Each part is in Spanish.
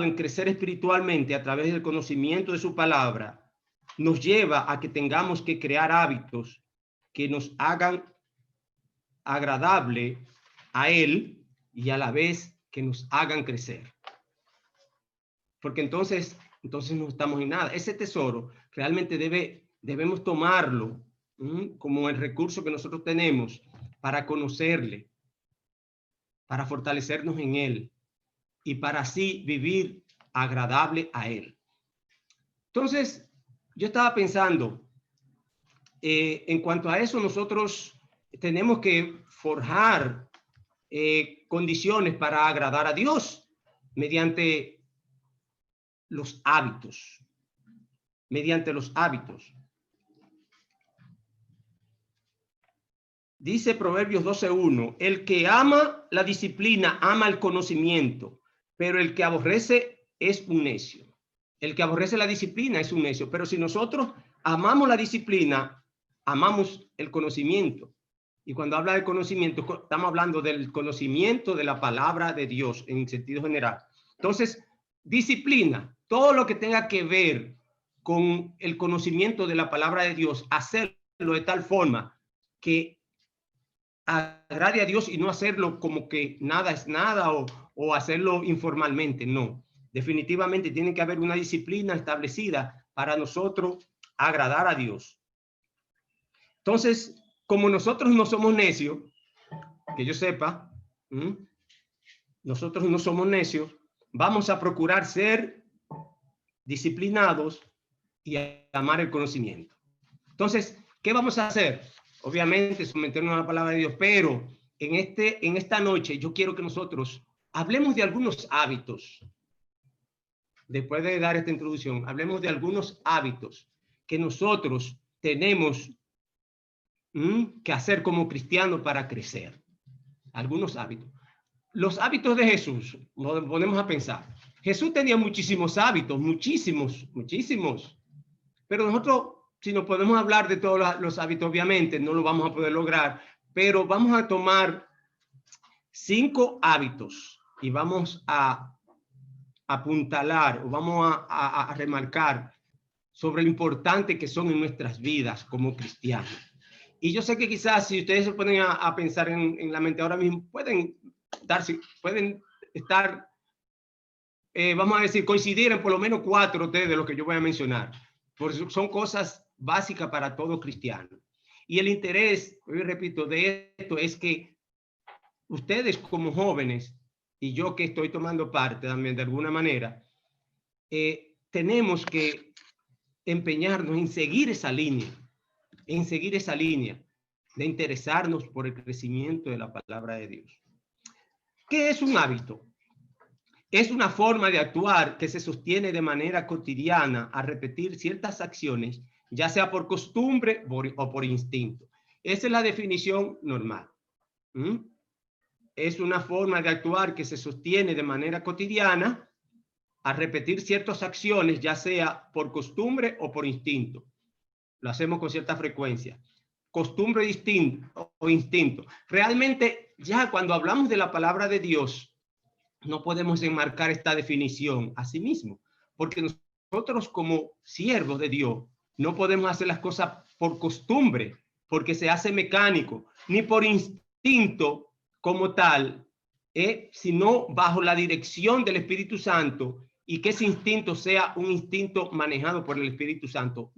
en crecer espiritualmente a través del conocimiento de su palabra, nos lleva a que tengamos que crear hábitos que nos hagan agradable a Él y a la vez que nos hagan crecer. Porque entonces no estamos en nada. Ese tesoro realmente debemos tomarlo como el recurso que nosotros tenemos para conocerle, para fortalecernos en Él y para así vivir agradable a Él. Entonces, yo estaba pensando, en cuanto a eso, nosotros tenemos que forjar condiciones para agradar a Dios mediante los hábitos. Mediante los hábitos. Dice Proverbios 12:1, el que ama la disciplina ama el conocimiento, pero el que aborrece es un necio. El que aborrece la disciplina es un necio, pero si nosotros amamos la disciplina, amamos el conocimiento. Y cuando habla de conocimiento, estamos hablando del conocimiento de la palabra de Dios en sentido general. Entonces, disciplina, todo lo que tenga que ver con el conocimiento de la palabra de Dios, hacerlo de tal forma que agrade a Dios y no hacerlo como que nada es nada o hacerlo informalmente. No, definitivamente tiene que haber una disciplina establecida para nosotros agradar a Dios. Entonces, como nosotros no somos necios, que yo sepa, nosotros no somos necios, vamos a procurar ser disciplinados y amar el conocimiento. Entonces, ¿qué vamos a hacer? Obviamente someternos a la palabra de Dios, pero en esta noche yo quiero que nosotros hablemos de algunos hábitos. Después de dar esta introducción, hablemos de algunos hábitos que nosotros tenemos que hacer como cristianos para crecer. Algunos hábitos. Los hábitos de Jesús, nos ponemos a pensar. Jesús tenía muchísimos hábitos, muchísimos. Pero nosotros, si nos podemos hablar de todos los hábitos, obviamente no lo vamos a poder lograr, pero vamos a tomar 5 hábitos y vamos a apuntalar o vamos a remarcar sobre lo importante que son en nuestras vidas como cristianos. Y yo sé que quizás si ustedes se ponen a pensar en la mente ahora mismo, pueden estar, vamos a decir, coincidir en por lo menos 4 de lo que yo voy a mencionar. Porque son cosas básicas para todo cristiano. Y el interés, yo repito, de esto es que ustedes como jóvenes, y yo que estoy tomando parte también de alguna manera, tenemos que empeñarnos en seguir esa línea de interesarnos por el crecimiento de la palabra de Dios. ¿Qué es un hábito? Es una forma de actuar que se sostiene de manera cotidiana a repetir ciertas acciones, ya sea por costumbre o por instinto. Esa es la definición normal. Es una forma de actuar que se sostiene de manera cotidiana a repetir ciertas acciones, ya sea por costumbre o por instinto. Lo hacemos con cierta frecuencia. Costumbre o instinto. Realmente, ya cuando hablamos de la palabra de Dios, no podemos enmarcar esta definición a sí mismo, porque nosotros como siervos de Dios no podemos hacer las cosas por costumbre, porque se hace mecánico, ni por instinto como tal, sino bajo la dirección del Espíritu Santo y que ese instinto sea un instinto manejado por el Espíritu Santo.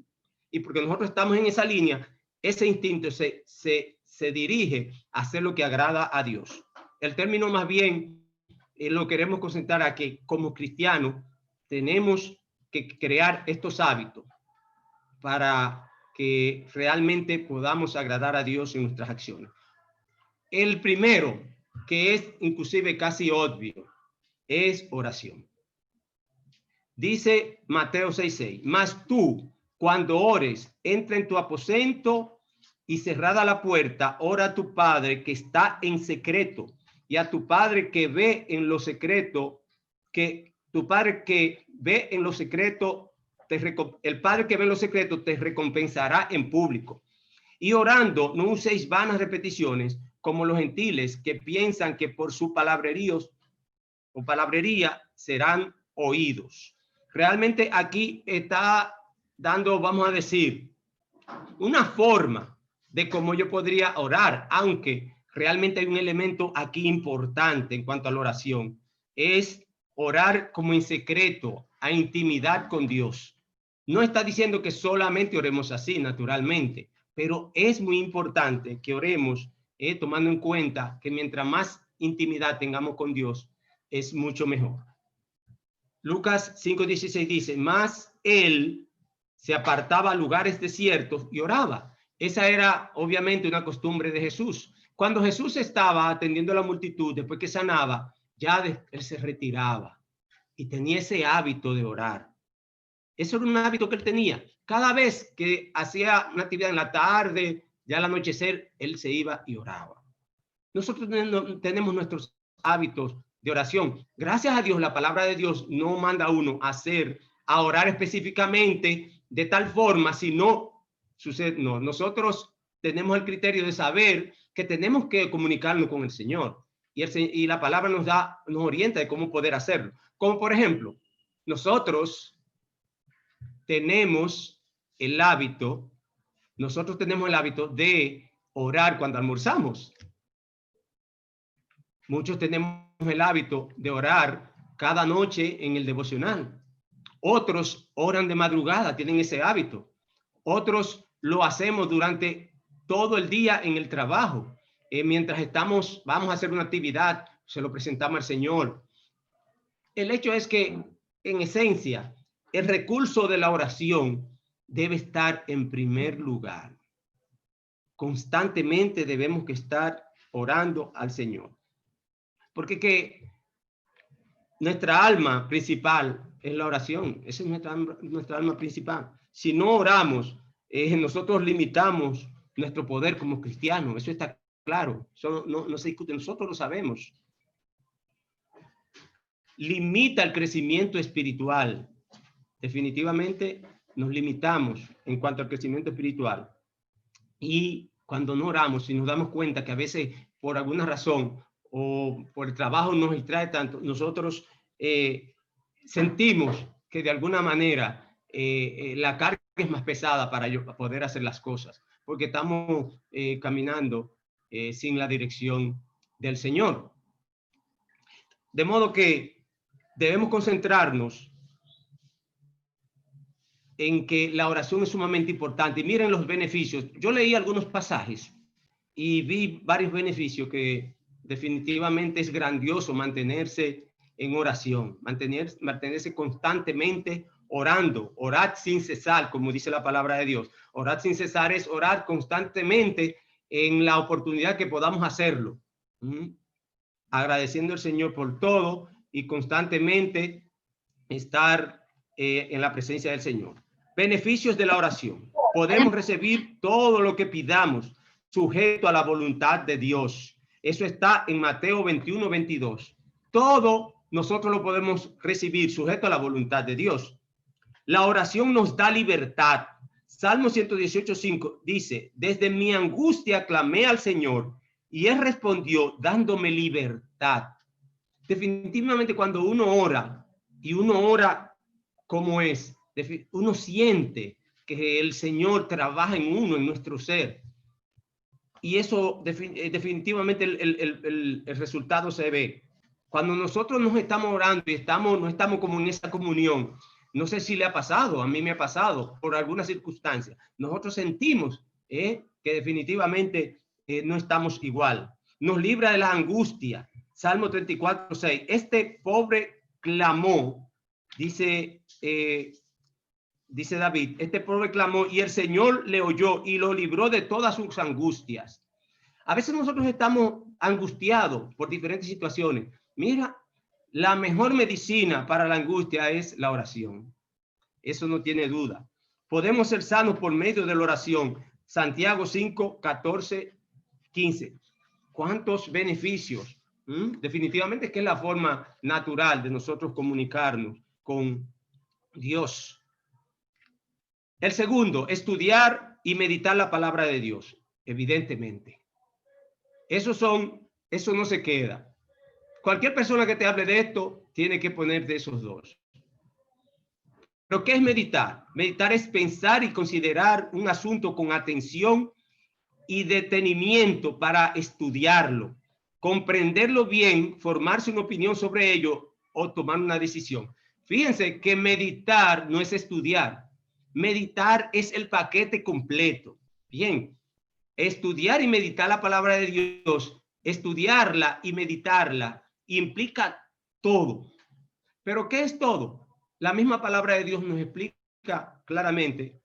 Y porque nosotros estamos en esa línea, ese instinto se dirige a hacer lo que agrada a Dios. El término más bien lo queremos concentrar a que como cristianos tenemos que crear estos hábitos para que realmente podamos agradar a Dios en nuestras acciones. El primero, que es inclusive casi obvio, es oración. Dice Mateo 6:6, mas tú, cuando ores, entra en tu aposento y cerrada la puerta, ora a tu Padre que está en secreto, y a tu Padre que ve en lo secreto, que tu Padre que ve en lo secreto, el Padre que ve en lo secreto te recompensará en público. Y orando, no uséis vanas repeticiones como los gentiles que piensan que por su palabrería serán oídos. Realmente aquí está dando, vamos a decir, una forma de cómo yo podría orar, aunque realmente hay un elemento aquí importante en cuanto a la oración, es orar como en secreto, a intimidad con Dios. No está diciendo que solamente oremos así, naturalmente, pero es muy importante que oremos tomando en cuenta que mientras más intimidad tengamos con Dios, es mucho mejor. Lucas 5:16 dice, más él se apartaba a lugares desiertos y oraba. Esa era obviamente una costumbre de Jesús. Cuando Jesús estaba atendiendo a la multitud, después que sanaba, él se retiraba y tenía ese hábito de orar. Eso era un hábito que él tenía. Cada vez que hacía una actividad en la tarde, ya al anochecer, él se iba y oraba. Nosotros tenemos nuestros hábitos de oración. Gracias a Dios, la palabra de Dios no manda a uno a orar específicamente de tal forma, si no sucede, no. Nosotros tenemos el criterio de saber que tenemos que comunicarnos con el Señor y la palabra nos orienta de cómo poder hacerlo. Como por ejemplo, nosotros tenemos el hábito de orar cuando almorzamos. Muchos tenemos el hábito de orar cada noche en el devocional. Otros oran de madrugada, tienen ese hábito. Otros lo hacemos durante todo el día en el trabajo. Mientras vamos a hacer una actividad, se lo presentamos al Señor. El hecho es que, en esencia, el recurso de la oración debe estar en primer lugar. Constantemente debemos que estar orando al Señor. Porque nuestra alma principal es la oración. Esa es nuestra alma principal. Si no oramos, nosotros limitamos nuestro poder como cristianos. Eso está claro. Eso no se discute. Nosotros lo sabemos. Limita el crecimiento espiritual. Definitivamente nos limitamos en cuanto al crecimiento espiritual. Y cuando no oramos y nos damos cuenta que a veces por alguna razón o por el trabajo nos distrae tanto, nosotros sentimos que de alguna manera la carga es más pesada para poder hacer las cosas, porque estamos caminando sin la dirección del Señor. De modo que debemos concentrarnos en que la oración es sumamente importante. Y miren los beneficios. Yo leí algunos pasajes y vi varios beneficios que definitivamente es grandioso mantenerse en oración, mantenerse constantemente orando, orad sin cesar, como dice la palabra de Dios. Orad sin cesar es orar constantemente en la oportunidad que podamos hacerlo, agradeciendo al Señor por todo y constantemente estar en la presencia del Señor. Beneficios de la oración. Podemos recibir todo lo que pidamos sujeto a la voluntad de Dios. Eso está en Mateo 21:22. Todo nosotros lo podemos recibir sujeto a la voluntad de Dios. La oración nos da libertad. Salmo 118:5 dice, desde mi angustia clamé al Señor y Él respondió dándome libertad. Definitivamente cuando uno ora y uno ora como es, uno siente que el Señor trabaja en uno, en nuestro ser. Y eso definitivamente el resultado se ve. Cuando nosotros nos estamos orando y no estamos como en esa comunión, no sé si le ha pasado, a mí me ha pasado por alguna circunstancia. Nosotros sentimos que definitivamente no estamos igual. Nos libra de la angustia. Salmo 34:6. Este pobre clamó, dice David, este pobre clamó y el Señor le oyó y lo libró de todas sus angustias. A veces nosotros estamos angustiados por diferentes situaciones. Mira, la mejor medicina para la angustia es la oración. Eso no tiene duda. Podemos ser sanos por medio de la oración. Santiago 5:14-15. ¿Cuántos beneficios? Definitivamente es que es la forma natural de nosotros comunicarnos con Dios. El segundo, estudiar y meditar la palabra de Dios, evidentemente. Eso no se queda. Cualquier persona que te hable de esto tiene que poner de esos dos. ¿Pero qué es meditar? Meditar es pensar y considerar un asunto con atención y detenimiento para estudiarlo, comprenderlo bien, formarse una opinión sobre ello o tomar una decisión. Fíjense que meditar no es estudiar. Meditar es el paquete completo. Bien, estudiar y meditar la palabra de Dios, estudiarla y meditarla implica todo. ¿Pero qué es todo? La misma palabra de Dios nos explica claramente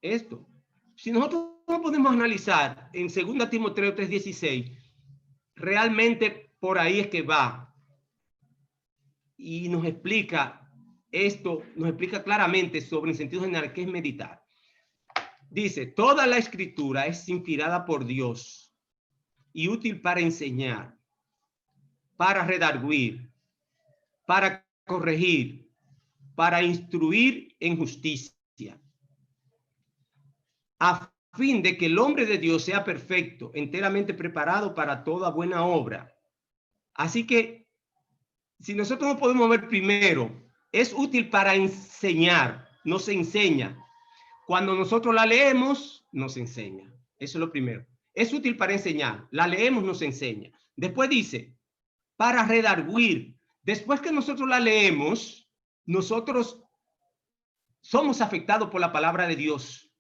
esto. Si nosotros no podemos analizar en 2 Timoteo 3:16, realmente por ahí es que va. Y nos explica esto, nos explica claramente sobre en sentido general qué es meditar. Dice, toda la escritura es inspirada por Dios y útil para enseñar, para redarguir, para corregir, para instruir en justicia, a fin de que el hombre de Dios sea perfecto, enteramente preparado para toda buena obra. Así que, si nosotros no podemos ver primero, es útil para enseñar, nos enseña. Cuando nosotros la leemos, nos enseña. Eso es lo primero. Es útil para enseñar, la leemos, nos enseña. Después dice, para redarguir. Después que nosotros la leemos, nosotros somos afectados por la palabra de Dios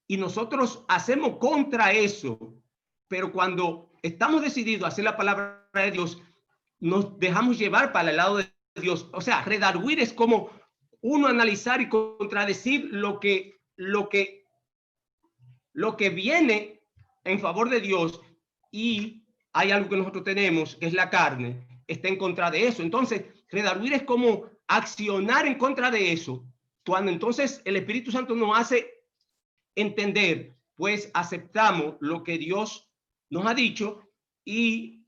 y nosotros hacemos contra eso, pero cuando estamos decididos a hacer la palabra de Dios, nos dejamos llevar para el lado de Dios. O sea, redarguir es como uno analizar y contradecir lo que viene en favor de Dios, y hay algo que nosotros tenemos, que es la carne, está en contra de eso. Entonces, redarguir es como accionar en contra de eso. Cuando entonces el Espíritu Santo nos hace entender, pues aceptamos lo que Dios nos ha dicho y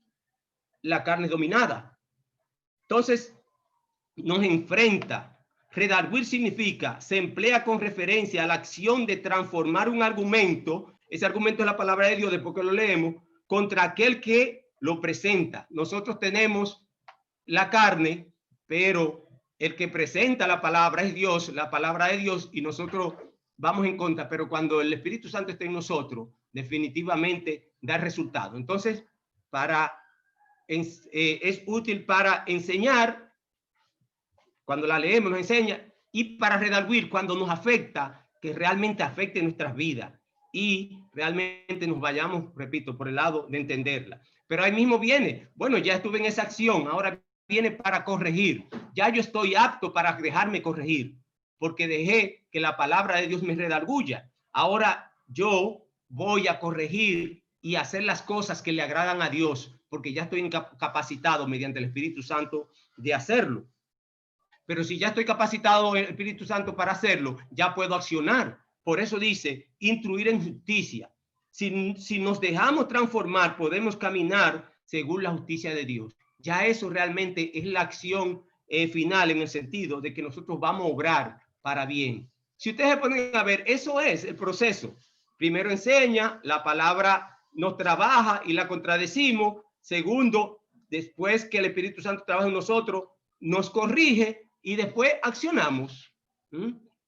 la carne es dominada. Entonces, nos enfrenta. Redarguir significa, se emplea con referencia a la acción de transformar un argumento, ese argumento es la palabra de Dios, después que lo leemos, contra aquel que lo presenta. Nosotros tenemos la carne, pero el que presenta la palabra es Dios, la palabra de Dios, y nosotros vamos en contra, pero cuando el Espíritu Santo está en nosotros, definitivamente da resultado. Entonces, es útil para enseñar, cuando la leemos nos enseña, y para redarguir cuando nos afecta, que realmente afecte nuestras vidas y realmente nos vayamos, repito, por el lado de entenderla. Pero ahí mismo viene, bueno, ya estuve en esa acción, ahora viene para corregir. Ya yo estoy apto para dejarme corregir, porque dejé que la palabra de Dios me redarguya. Ahora yo voy a corregir y hacer las cosas que le agradan a Dios, porque ya estoy capacitado mediante el Espíritu Santo de hacerlo. Pero si ya estoy capacitado en el Espíritu Santo para hacerlo, ya puedo accionar. Por eso dice, instruir en justicia. Si nos dejamos transformar, podemos caminar según la justicia de Dios. Ya eso realmente es la acción final, en el sentido de que nosotros vamos a obrar para bien. Si ustedes se ponen a ver, eso es el proceso. Primero enseña, la palabra nos trabaja y la contradecimos. Segundo, después que el Espíritu Santo trabaja en nosotros, nos corrige y después accionamos.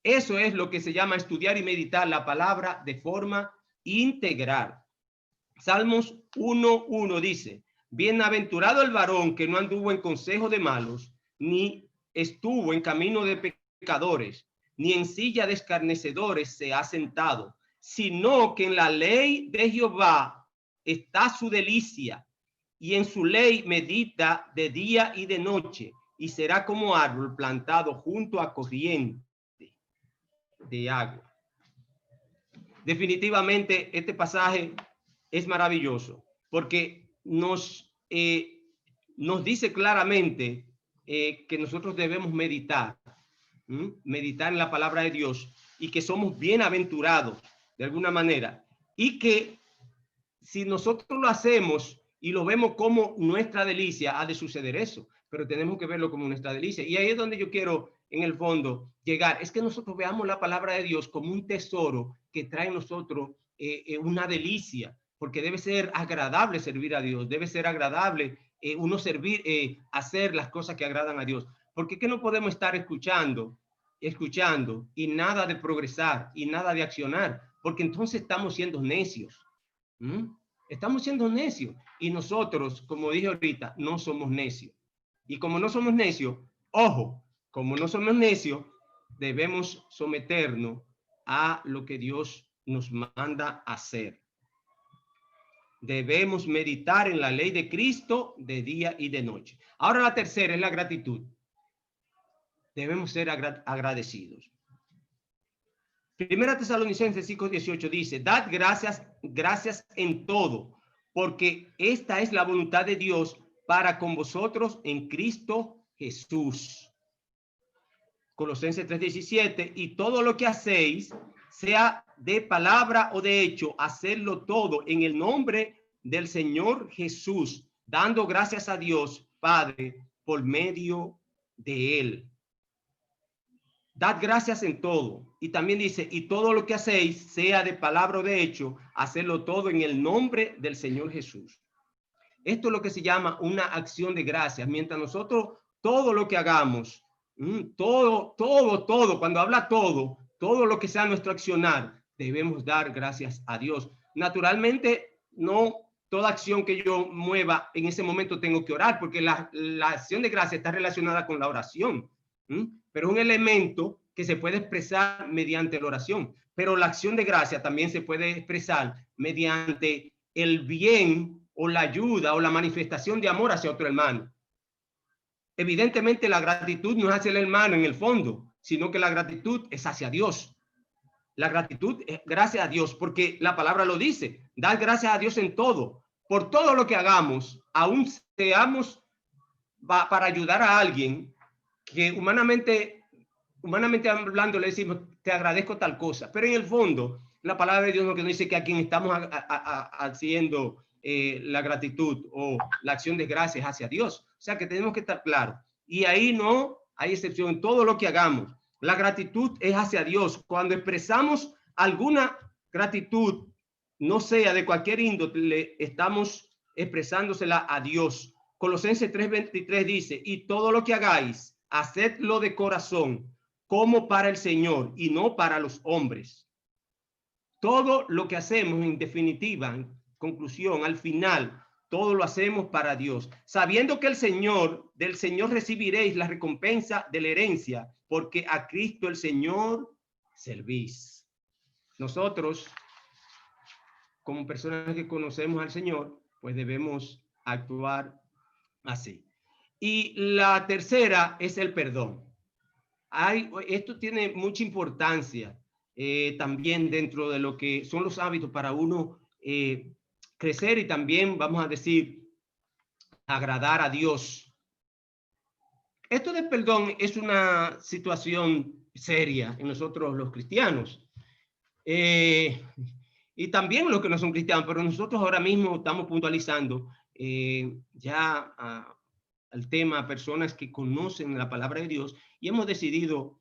Eso es lo que se llama estudiar y meditar la palabra de forma integral. Salmos 1:1 dice, bienaventurado el varón que no anduvo en consejo de malos, ni estuvo en camino de pecadores, ni en silla de escarnecedores se ha sentado, sino que en la ley de Jehová está su delicia, y en su ley medita de día y de noche, y será como árbol plantado junto a corriente de agua. Definitivamente este pasaje es maravilloso, porque nos dice claramente que nosotros debemos meditar en la palabra de Dios, y que somos bienaventurados de alguna manera, y que si nosotros lo hacemos y lo vemos como nuestra delicia, ha de suceder eso, pero tenemos que verlo como nuestra delicia. Y ahí es donde yo quiero, en el fondo, llegar. Es que nosotros veamos la palabra de Dios como un tesoro que trae a nosotros una delicia, porque debe ser agradable servir a Dios, debe ser agradable uno servir, hacer las cosas que agradan a Dios. Porque ¿qué no podemos estar escuchando escuchando y nada de progresar y nada de accionar, porque entonces estamos siendo necios. Estamos siendo necios y nosotros, como dije ahorita, no somos necios. Y como no somos necios, ojo, como no somos necios, debemos someternos a lo que Dios nos manda hacer. Debemos meditar en la ley de Cristo de día y de noche. Ahora la tercera es la gratitud. Debemos ser agradecidos. Primera Tesalonicenses 5:18 dice, dad gracias en todo, porque esta es la voluntad de Dios para con vosotros en Cristo Jesús. Colosenses 3:17, y todo lo que hacéis, sea de palabra o de hecho, hacedlo todo en el nombre del Señor Jesús, dando gracias a Dios Padre por medio de él. Dad gracias en todo. Y también dice, y todo lo que hacéis, sea de palabra o de hecho, hacedlo todo en el nombre del Señor Jesús. Esto es lo que se llama una acción de gracias. Mientras nosotros, todo lo que hagamos, todo, cuando habla todo lo que sea nuestro accionar, debemos dar gracias a Dios. Naturalmente, no toda acción que yo mueva en ese momento tengo que orar, porque la acción de gracias está relacionada con la oración. Pero es un elemento que se puede expresar mediante la oración. Pero la acción de gracia también se puede expresar mediante el bien o la ayuda o la manifestación de amor hacia otro hermano. Evidentemente la gratitud no es hacia el hermano en el fondo, sino que la gratitud es hacia Dios. La gratitud es gracias a Dios, porque la palabra lo dice, dar gracias a Dios en todo, por todo lo que hagamos, aún seamos para ayudar a alguien que humanamente hablando le decimos, te agradezco tal cosa, pero en el fondo la palabra de Dios lo que nos dice que a quien estamos haciendo la gratitud o la acción de gracias hacia Dios. O sea que tenemos que estar claros. Y ahí no hay excepción en todo lo que hagamos. La gratitud es hacia Dios. Cuando expresamos alguna gratitud, no sea de cualquier índole, estamos expresándosela a Dios. Colosenses 3:23 dice, y todo lo que hagáis, hacedlo de corazón, como para el Señor y no para los hombres. Todo lo que hacemos, en definitiva, en conclusión, al final, todo lo hacemos para Dios, sabiendo que del Señor recibiréis la recompensa de la herencia, porque a Cristo el Señor servís. Nosotros, como personas que conocemos al Señor, pues debemos actuar así. Y la tercera es el perdón. Esto tiene mucha importancia también dentro de lo que son los hábitos para uno crecer y también, vamos a decir, agradar a Dios. Esto del perdón es una situación seria en nosotros los cristianos. Y también los que no son cristianos, pero nosotros ahora mismo estamos puntualizando ya al tema personas que conocen la palabra de Dios y hemos decidido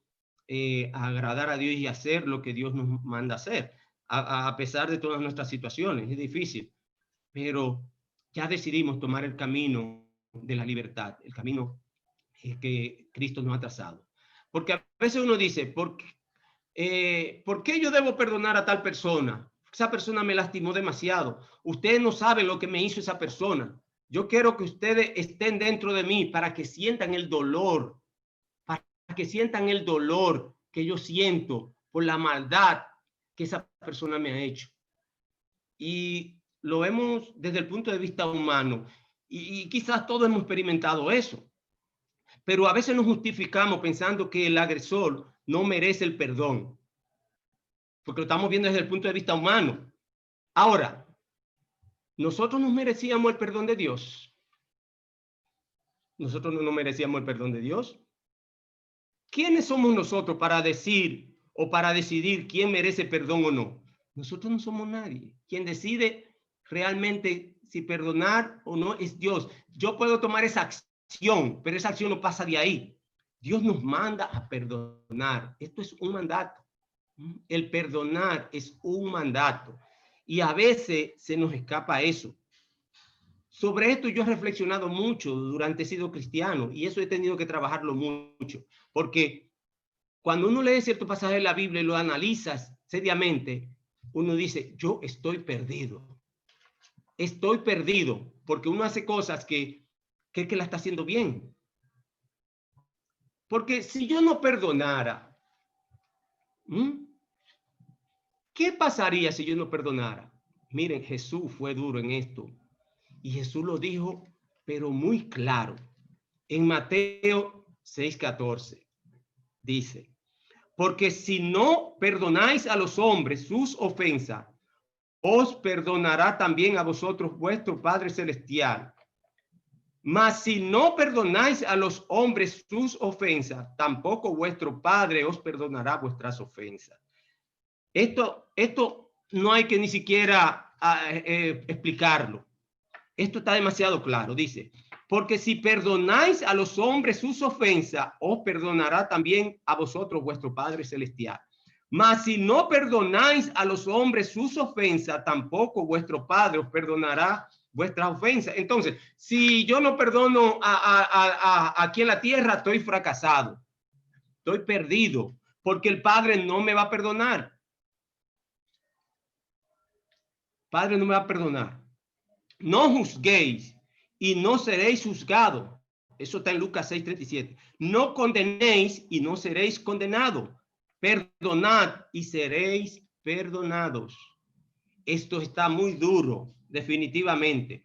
agradar a Dios y hacer lo que Dios nos manda hacer, a pesar de todas nuestras situaciones. Es difícil, pero ya decidimos tomar el camino de la libertad, el camino que Cristo nos ha trazado. Porque a veces uno dice, ¿por qué yo debo perdonar a tal persona? Esa persona me lastimó demasiado. Ustedes no saben lo que me hizo esa persona. Yo quiero que ustedes estén dentro de mí para que sientan el dolor, que yo siento por la maldad que esa persona me ha hecho. Y lo vemos desde el punto de vista humano. Y quizás todos hemos experimentado eso. Pero a veces nos justificamos pensando que el agresor no merece el perdón, porque lo estamos viendo desde el punto de vista humano. Ahora, ¿nosotros nos merecíamos el perdón de Dios? ¿Nosotros no nos merecíamos el perdón de Dios? ¿Quiénes somos nosotros para decir o para decidir quién merece perdón o no? Nosotros no somos nadie. Quien decide realmente si perdonar o no es Dios. Yo puedo tomar esa acción, pero esa acción no pasa de ahí. Dios nos manda a perdonar. Esto es un mandato. El perdonar es un mandato. Y a veces se nos escapa eso. Sobre esto yo he reflexionado mucho durante he sido cristiano y eso he tenido que trabajarlo mucho, porque cuando uno lee cierto pasaje de la Biblia y lo analizas seriamente, uno dice, yo estoy perdido. Estoy perdido porque uno hace cosas que la está haciendo bien. Porque si yo no perdonara, ¿qué pasaría si yo no perdonara? Miren, Jesús fue duro en esto. Y Jesús lo dijo, pero muy claro. En Mateo 6:14 dice, porque si no perdonáis a los hombres sus ofensas, os perdonará también a vosotros vuestro Padre Celestial. Mas si no perdonáis a los hombres sus ofensas, tampoco vuestro Padre os perdonará vuestras ofensas. Esto no hay que ni siquiera explicarlo. Esto está demasiado claro. Dice, porque si perdonáis a los hombres sus ofensas, os perdonará también a vosotros vuestro Padre Celestial. Mas si no perdonáis a los hombres sus ofensas, tampoco vuestro Padre os perdonará vuestras ofensas. Entonces, si yo no perdono aquí en la tierra, estoy fracasado, estoy perdido, porque el Padre no me va a perdonar. Padre no me va a perdonar. No juzguéis y no seréis juzgados. Eso está en Lucas 6:37. No condenéis y no seréis condenados. Perdonad y seréis perdonados. Esto está muy duro, definitivamente.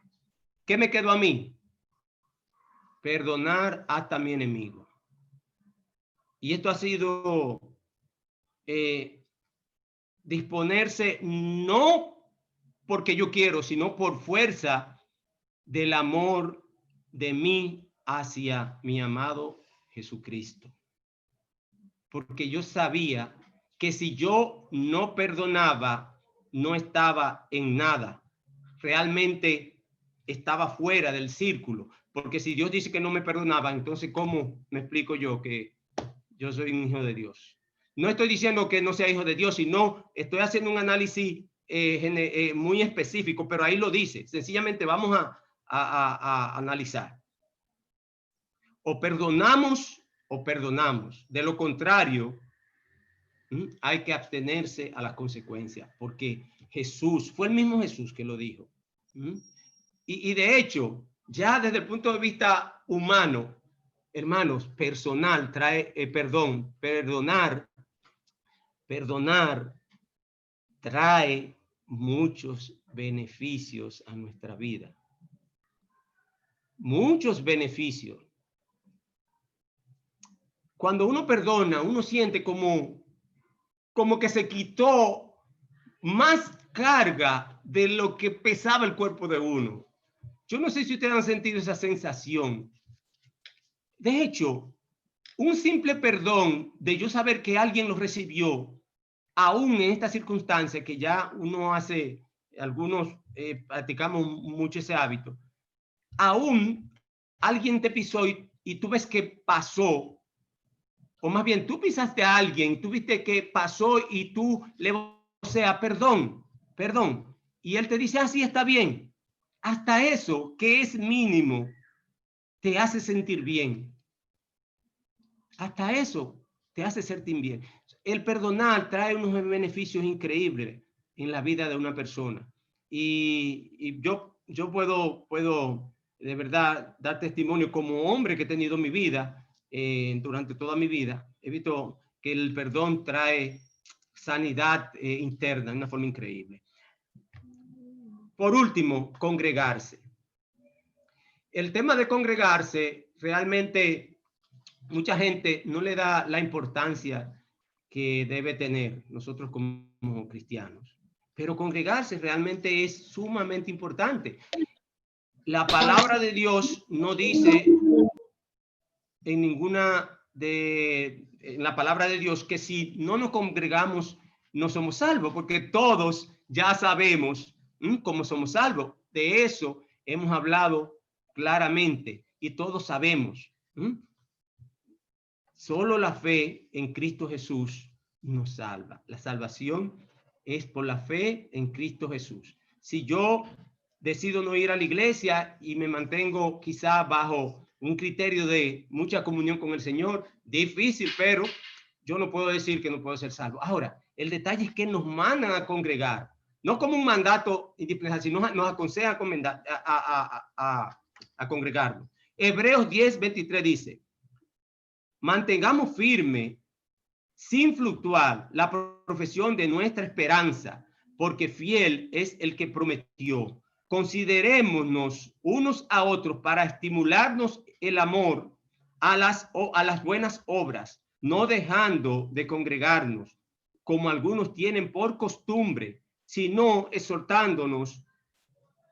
¿Qué me quedó a mí? Perdonar hasta mi enemigo. Y esto ha sido disponerse no porque yo quiero, sino por fuerza del amor de mí hacia mi amado Jesucristo. Porque yo sabía que si yo no perdonaba, no estaba en nada. Realmente estaba fuera del círculo. Porque si Dios dice que no me perdonaba, entonces ¿cómo me explico yo que yo soy un hijo de Dios? No estoy diciendo que no sea hijo de Dios, sino estoy haciendo un análisis muy específico, pero ahí lo dice. Sencillamente vamos a analizar. O perdonamos o perdonamos. De lo contrario, hay que abstenerse a las consecuencias, porque Jesús, fue el mismo Jesús que lo dijo. Y de hecho, ya desde el punto de vista humano, hermanos, personal, perdonar trae muchos beneficios a nuestra vida. Muchos beneficios. Cuando uno perdona, uno siente como que se quitó más carga de lo que pesaba el cuerpo de uno. Yo no sé si ustedes han sentido esa sensación. De hecho, un simple perdón de yo saber que alguien lo recibió, aún en esta circunstancia que ya uno hace, algunos practicamos mucho ese hábito, aún alguien te pisó y tú ves que pasó, o más bien tú pisaste a alguien, tú viste que pasó y tú le, o sea, perdón, y él te dice, sí, está bien. Hasta eso, que es mínimo, te hace sentir bien. Hasta eso te hace sentir bien. El perdonar trae unos beneficios increíbles en la vida de una persona. Y yo puedo de verdad dar testimonio como hombre que he tenido en mi vida, durante toda mi vida. He visto que el perdón trae sanidad interna de una forma increíble. Por último, congregarse. El tema de congregarse, realmente mucha gente no le da la importancia que debe tener nosotros como cristianos. Pero congregarse realmente es sumamente importante. La palabra de Dios no dice en la palabra de Dios que si no nos congregamos no somos salvos, porque todos ya sabemos cómo somos salvos. De eso hemos hablado claramente y todos sabemos. Solo la fe en Cristo Jesús nos salva. La salvación es por la fe en Cristo Jesús. Si yo decido no ir a la iglesia y me mantengo quizá bajo un criterio de mucha comunión con el Señor, difícil, pero yo no puedo decir que no puedo ser salvo. Ahora, el detalle es que nos mandan a congregar, no como un mandato indispensable, sino nos aconseja a congregarnos. Hebreos 10:23 dice, mantengamos firme, sin fluctuar, la profesión de nuestra esperanza, porque fiel es el que prometió. Considerémonos unos a otros para estimularnos el amor a las buenas obras, no dejando de congregarnos, como algunos tienen por costumbre, sino exhortándonos,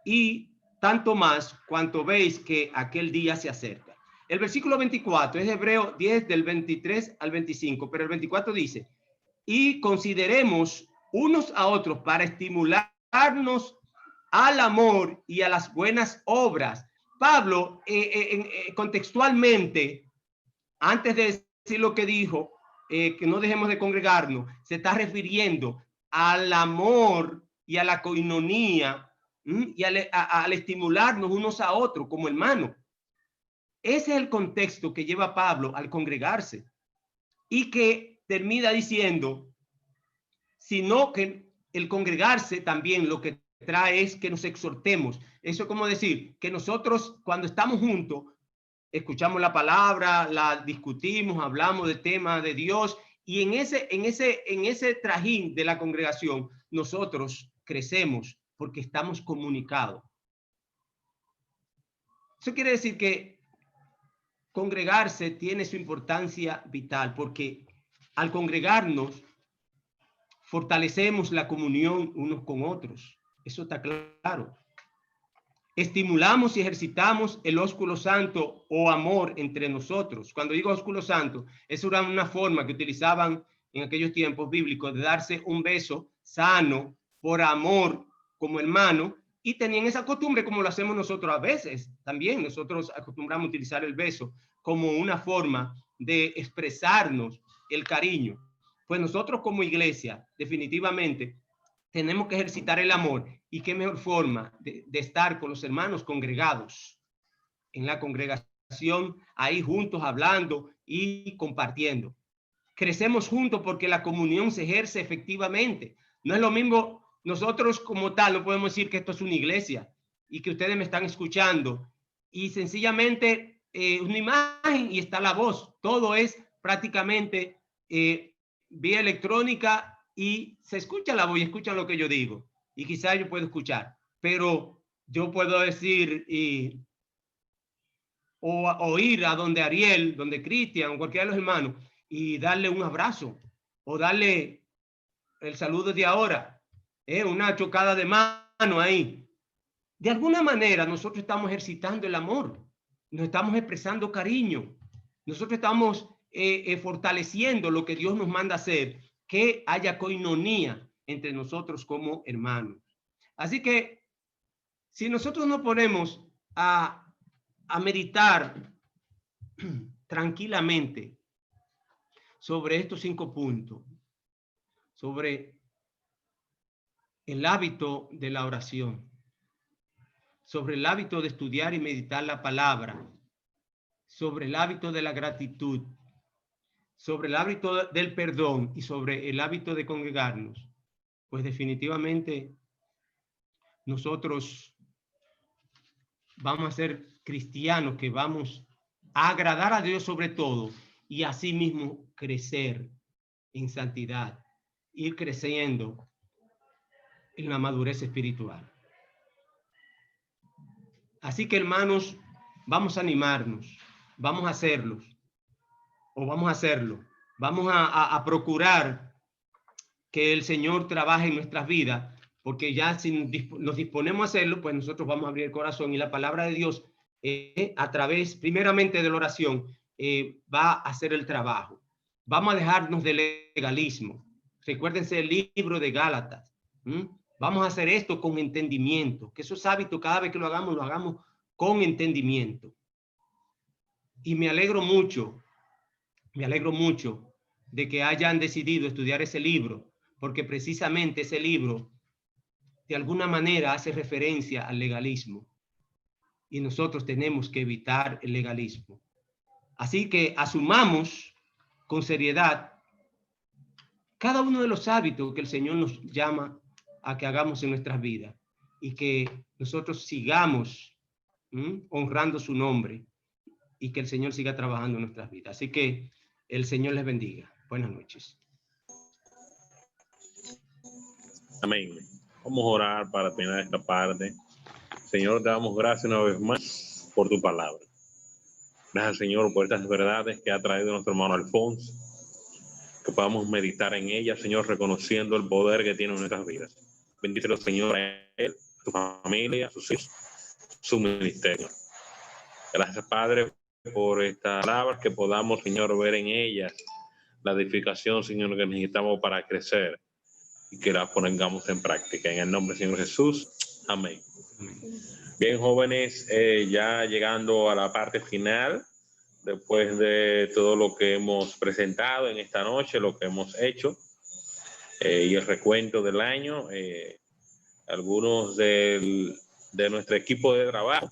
y tanto más cuanto veis que aquel día se acerca. El versículo 24 es de Hebreo 10 del 23 al 25, pero el 24 dice, y consideremos unos a otros para estimularnos al amor y a las buenas obras. Pablo, contextualmente, antes de decir lo que dijo, que no dejemos de congregarnos, se está refiriendo al amor y a la coinonía y al estimularnos unos a otros como hermanos. Ese es el contexto que lleva Pablo al congregarse y que termina diciendo, sino que el congregarse también lo que trae es que nos exhortemos. Eso es como decir que nosotros cuando estamos juntos escuchamos la palabra, la discutimos, hablamos del tema de Dios y en ese trajín de la congregación nosotros crecemos porque estamos comunicados. Eso quiere decir que congregarse tiene su importancia vital porque al congregarnos fortalecemos la comunión unos con otros. Eso está claro. Estimulamos y ejercitamos el ósculo santo o amor entre nosotros. Cuando digo ósculo santo, es una forma que utilizaban en aquellos tiempos bíblicos de darse un beso sano por amor como hermano, y tenían esa costumbre como lo hacemos nosotros a veces. También nosotros acostumbramos a utilizar el beso como una forma de expresarnos el cariño. Pues nosotros como iglesia definitivamente tenemos que ejercitar el amor, y qué mejor forma de estar con los hermanos congregados en la congregación, ahí juntos hablando y compartiendo. Crecemos juntos porque la comunión se ejerce efectivamente. No es lo mismo, nosotros como tal no podemos decir que esto es una iglesia y que ustedes me están escuchando y sencillamente una imagen y está la voz. Todo es prácticamente vía electrónica y se escucha la voz y escuchan lo que yo digo. Y quizás yo puedo escuchar, pero yo puedo decir o ir a donde Ariel, donde Cristian, cualquiera de los hermanos, y darle un abrazo o darle el saludo de ahora, una chocada de mano ahí. De alguna manera nosotros estamos ejercitando el amor, nos estamos expresando cariño, nosotros estamos fortaleciendo lo que Dios nos manda hacer, que haya coinonía entre nosotros como hermanos. Así que si nosotros nos ponemos a meditar tranquilamente sobre estos 5 puntos, sobre el hábito de la oración, sobre el hábito de estudiar y meditar la palabra, sobre el hábito de la gratitud, sobre el hábito del perdón y sobre el hábito de congregarnos, pues definitivamente nosotros vamos a ser cristianos que vamos a agradar a Dios sobre todo y asimismo crecer en santidad, ir creciendo en la madurez espiritual. Así que hermanos, vamos a animarnos, vamos a hacerlo, vamos a procurar que el Señor trabaje en nuestras vidas, porque ya si nos disponemos a hacerlo, pues nosotros vamos a abrir el corazón y la palabra de Dios a través primeramente de la oración va a hacer el trabajo. Vamos a dejarnos del legalismo. Recuérdense el libro de Gálatas. Vamos a hacer esto con entendimiento, que esos hábitos cada vez que lo hagamos con entendimiento. Y me alegro mucho de que hayan decidido estudiar ese libro, porque precisamente ese libro de alguna manera hace referencia al legalismo y nosotros tenemos que evitar el legalismo. Así que asumamos con seriedad cada uno de los hábitos que el Señor nos llama a que hagamos en nuestras vidas y que nosotros sigamos honrando su nombre y que el Señor siga trabajando en nuestras vidas. Así que el Señor les bendiga. Buenas noches. Amén. Vamos a orar para terminar esta parte. Señor, te damos gracias una vez más por tu palabra. Gracias, Señor, por estas verdades que ha traído nuestro hermano Alfonso. Que podamos meditar en ellas, Señor, reconociendo el poder que tiene en nuestras vidas. Bendícelo, Señor, a él, a su familia, a sus hijos, su ministerio. Gracias, Padre, por estas palabras, que podamos, Señor, ver en ellas la edificación, Señor, que necesitamos para crecer y que la pongamos en práctica. En el nombre del Señor Jesús. Amén. Bien, jóvenes, ya llegando a la parte final, después de todo lo que hemos presentado en esta noche, lo que hemos hecho y el recuento del año, algunos de nuestro equipo de trabajo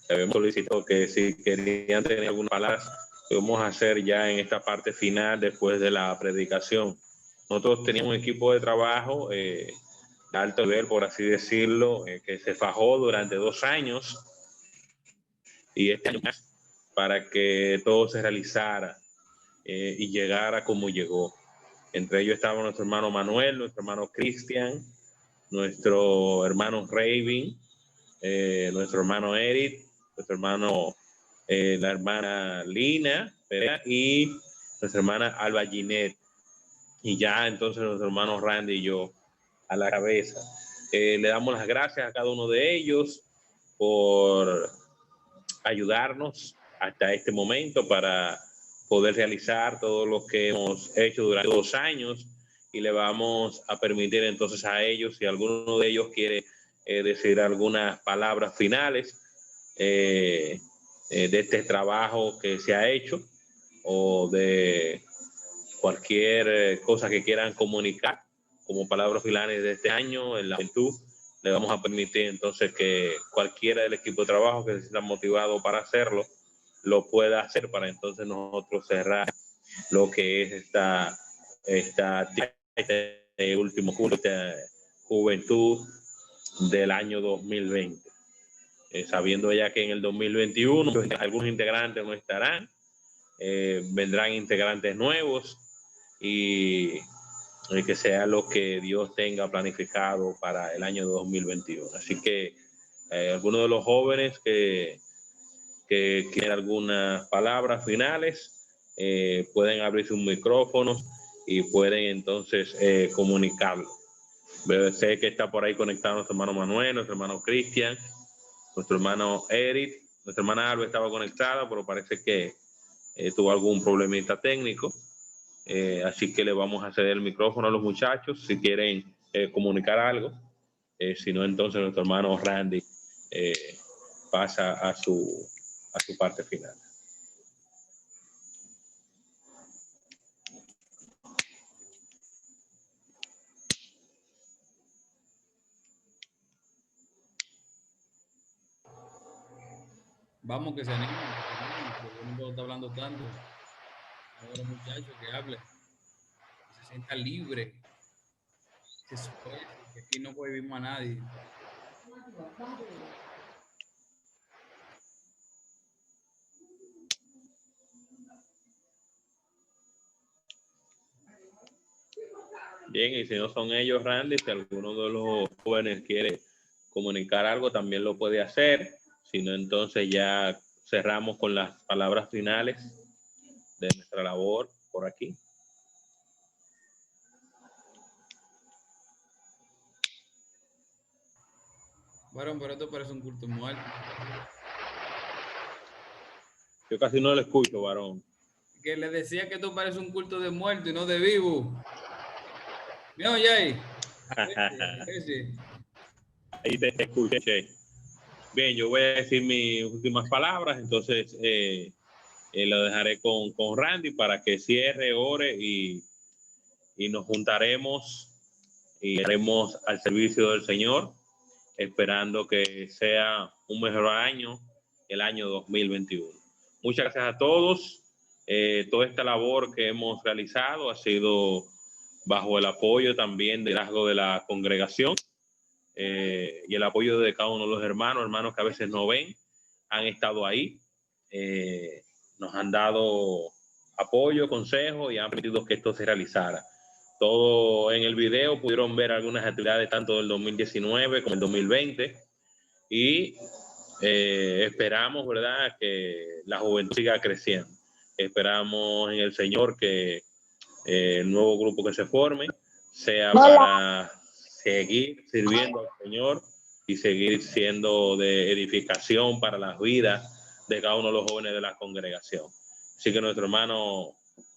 habíamos solicitado que si querían tener algunas palabras, lo vamos a hacer ya en esta parte final después de la predicación. Nosotros teníamos un equipo de trabajo de alto nivel, por así decirlo, que se fajó durante 2 años y este año más para que todo se realizara y llegara como llegó. Entre ellos estaba nuestro hermano Manuel, nuestro hermano Cristian, nuestro hermano Raven, nuestro hermano Eric, nuestro hermano, la hermana Lina, ¿verdad? Y nuestra hermana Alba Ginette. Y ya entonces nuestro hermano Randy y yo a la cabeza. Le damos las gracias a cada uno de ellos por ayudarnos hasta este momento para poder realizar todo lo que hemos hecho durante 2 años, y le vamos a permitir entonces a ellos, si alguno de ellos quiere decir algunas palabras finales de este trabajo que se ha hecho, o de cualquier cosa que quieran comunicar como palabras finales de este año en la juventud, le vamos a permitir entonces que cualquiera del equipo de trabajo que se sienta motivado para hacerlo, lo pueda hacer, para entonces nosotros cerrar lo que es este último curso de juventud del año 2020. Sabiendo ya que en el 2021 algunos integrantes no estarán, vendrán integrantes nuevos, y que sea lo que Dios tenga planificado para el año 2021. Así que algunos de los jóvenes que quieren algunas palabras finales, pueden abrir sus micrófonos y pueden entonces comunicarlo. Sé que está por ahí conectado nuestro hermano Manuel, nuestro hermano Cristian, nuestro hermano Eric, nuestra hermana Alba estaba conectada, pero parece que tuvo algún problemita técnico. Así que le vamos a ceder el micrófono a los muchachos si quieren comunicar algo. Si no, entonces nuestro hermano Randy pasa a su parte final. Vamos, que se animen, porque no puedo estar hablando tanto. Ahora, muchachos, que hable, que se sienta libre, que se puede, que aquí no prohibimos a nadie. Bien, y si no son ellos, Randy, si alguno de los jóvenes quiere comunicar algo, también lo puede hacer. Si no, entonces ya cerramos con las palabras finales de nuestra labor por aquí. Varón, pero esto parece un culto muerto. Yo casi no lo escucho, varón. Que le decía que esto parece un culto de muerto y no de vivo. ¿Me oye ahí? Sí. Ahí te escuché. Bien, yo voy a decir mis últimas palabras, entonces lo dejaré con Randy para que cierre, ore y nos juntaremos y haremos al servicio del Señor, esperando que sea un mejor año, el año 2021. Muchas gracias a todos Toda esta labor que hemos realizado ha sido bajo el apoyo también del liderazgo de la congregación y el apoyo de cada uno de los hermanos que a veces no ven, han estado ahí, nos han dado apoyo, consejo y han permitido que esto se realizara. Todo en el video pudieron ver algunas actividades tanto del 2019 como el 2020 y esperamos, ¿verdad?, que la juventud siga creciendo. Esperamos en el Señor que el nuevo grupo que se forme sea para seguir sirviendo al Señor y seguir siendo de edificación para las vidas de cada uno de los jóvenes de la congregación. Así que nuestro hermano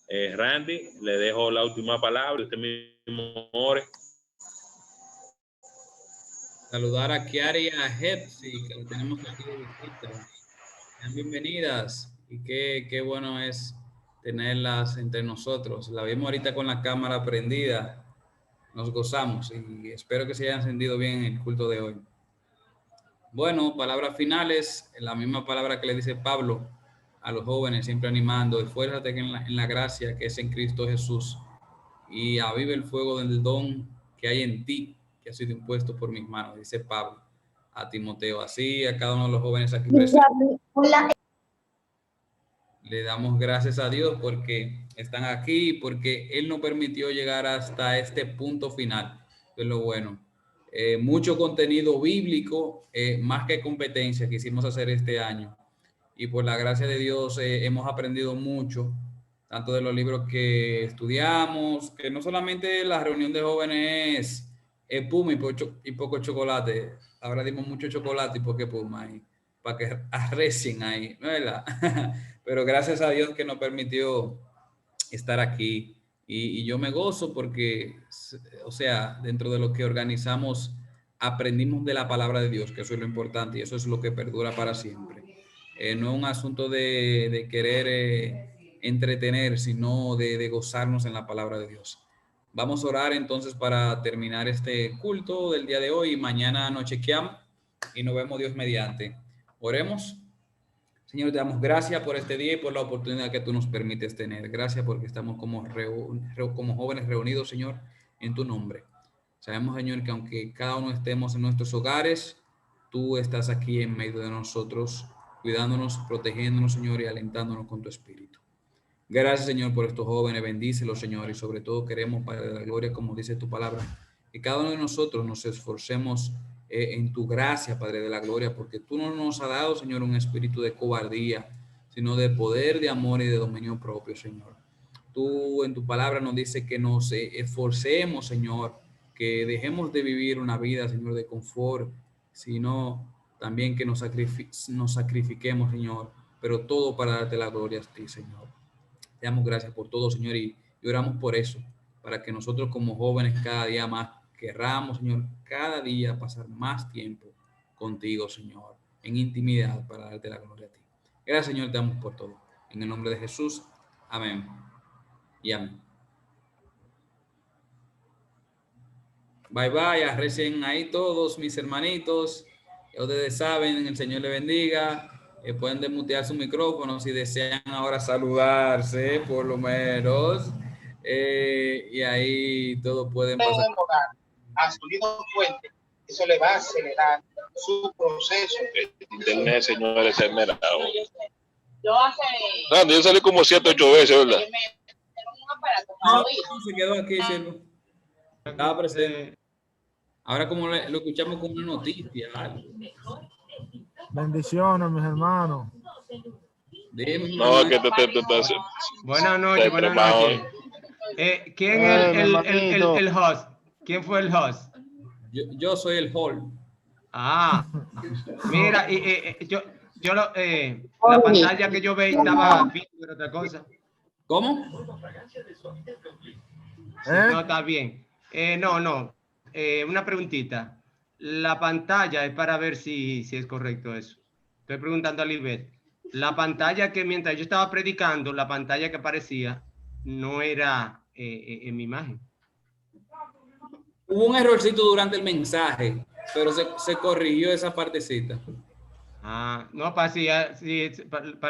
Randy, le dejo la última palabra, usted mismo ore. Saludar a Kiara y a Hepsi, que lo tenemos aquí de visita. Sean bienvenidas y qué bueno es tenerlas entre nosotros. La vimos ahorita con la cámara prendida, nos gozamos y espero que se haya encendido bien el culto de hoy. Bueno, palabras finales, la misma palabra que le dice Pablo a los jóvenes, siempre animando: esfuérzate en la gracia que es en Cristo Jesús y aviva el fuego del don que hay en ti, que ha sido impuesto por mis manos, dice Pablo a Timoteo. Así a cada uno de los jóvenes aquí presentes le damos gracias a Dios porque están aquí, porque Él nos permitió llegar hasta este punto final. Eso es lo bueno. Mucho contenido bíblico, más que competencia, quisimos hacer este año. Y por la gracia de Dios hemos aprendido mucho, tanto de los libros que estudiamos, que no solamente la reunión de jóvenes es Puma y poco chocolate. Ahora dimos mucho chocolate y poco Puma ahí, para que arrecien ahí, ¿no es verdad? Pero gracias a Dios que nos permitió estar aquí. Y yo me gozo porque, o sea, dentro de lo que organizamos, aprendimos de la palabra de Dios, que eso es lo importante y eso es lo que perdura para siempre. No es un asunto de querer entretener, sino de gozarnos en la palabra de Dios. Vamos a orar entonces para terminar este culto del día de hoy. Mañana nos chequeamos y nos vemos Dios mediante. Oremos. Señor, te damos gracias por este día y por la oportunidad que tú nos permites tener. Gracias porque estamos como jóvenes reunidos, Señor, en tu nombre. Sabemos, Señor, que aunque cada uno estemos en nuestros hogares, tú estás aquí en medio de nosotros, cuidándonos, protegiéndonos, Señor, y alentándonos con tu espíritu. Gracias, Señor, por estos jóvenes. Bendícelos, Señor, y sobre todo queremos, Padre de la gloria, como dice tu palabra, que cada uno de nosotros nos esforcemos en tu gracia, Padre de la gloria, porque tú no nos has dado, Señor, un espíritu de cobardía, sino de poder, de amor y de dominio propio, Señor. Tú en tu palabra nos dice que nos esforcemos, Señor, que dejemos de vivir una vida, Señor, de confort, sino también que nos sacrifiquemos, Señor, pero todo para darte la gloria a ti, Señor. Te damos gracias por todo, Señor, y oramos por eso, para que nosotros como jóvenes cada día más querramos, Señor, cada día pasar más tiempo contigo, Señor, en intimidad para darte la gloria a ti. Gracias, Señor, te damos por todo. En el nombre de Jesús, amén y amén. Bye, bye, recen ahí todos mis hermanitos. Ya ustedes saben, el Señor le bendiga. Pueden desmutear su micrófono si desean ahora saludarse, por lo menos. Y ahí todos pueden pasar. Ha subido fuente, eso le va a acelerar su proceso. Internet, señores, es merado. Yo salí como 7 o 8 veces, ¿verdad? No, se quedó aquí, cielo. Estaba presente. Ahora como lo escuchamos como una noticia. ¿Vale? Bendiciones, mis hermanos. Dime, no, que te buenas noches, buenas noches. ¿Quién es el host? ¿Quién fue el host? Yo soy el hall. Ah, mira, la pantalla que yo veía estaba viendo otra cosa. ¿Cómo? No, está bien. No. Una preguntita. La pantalla es para ver si es correcto eso. Estoy preguntando a Lisbeth. La pantalla que mientras yo estaba predicando, la pantalla que aparecía no era en mi imagen. Hubo un errorcito durante el mensaje, pero se corrigió esa partecita. Ah, no, para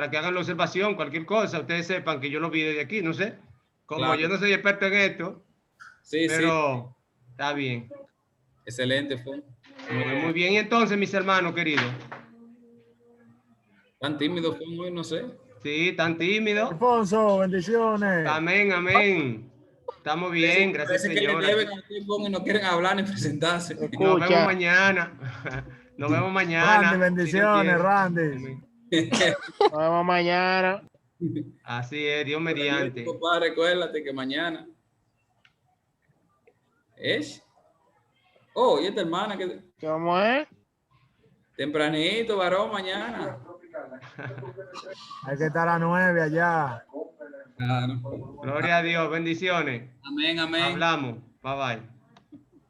que hagan la observación, cualquier cosa, ustedes sepan que yo lo vi desde aquí, no sé. Como Claro. yo no soy experto en esto, Sí, pero está bien. Excelente, fue. Muy bien, y entonces, mis hermanos queridos. Tan tímido fue hoy, no sé. Sí, tan tímido. Alfonso, bendiciones. Amén, amén. Estamos bien, gracias, Parece que le señora. deben a usted, y no quieren hablar ni presentarse. Nos vemos Escucha, mañana. Nos vemos mañana. Randy, bendiciones, Randy. Amén. nos vemos mañana. Así es, Dios mediante. Papá, recuérdate que mañana. ¿Es? Oh, y esta hermana que ¿Cómo es? tempranito, varón, mañana. Hay que estar a 9 allá. Claro. Gloria a Dios, bendiciones. Amén, amén. Hablamos. Bye bye.